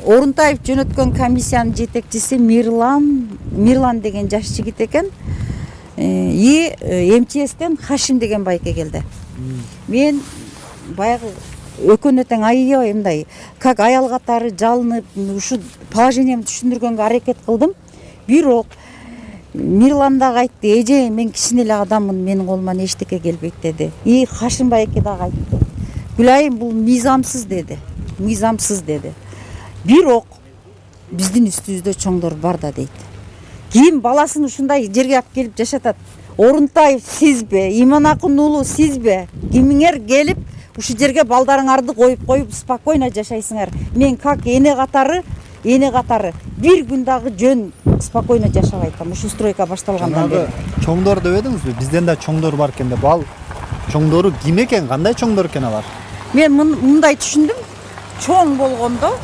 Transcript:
Орунтаев жөнөткөн комиссиянын жетекчиси Мирлан деген жаш жигит экен. МЧСтен Хашим деген байке келди. Мен баягы өкөнө тең аябай мындай как аял катары жалынып ушу положениемди түшүндүргөнгө аракет кылдым. Бирок Мирлан дагы айтты, эже мен кичине эле адаммын, менин колуман эчтеке келбейт деди. Хашим байке дагы айтты. Гүлайым бул мыйзамсыз деди. Мыйзамсыз деди. Бирок биздин үстүбүздө чоңдор бар да дейт. Ким баласын ушундай жерге алып келип жашатат? Орунтаев сизбе, Иманакун уулу сизбе? Кимиңер келип ушу жерге балдарыңарды коюп спокойно жашайсыңар. Мен как эне катары бир күн дагы жөн спокойно жашабай атам. Ушу стройка башталгандан бери. Чоңдор деп едиңизби? Бизден да чоңдор бар экен деп. Ал чоңдору ким экен? Кандай чоңдор экен алар? Мен мындай түшүндүм. Чоң болгондо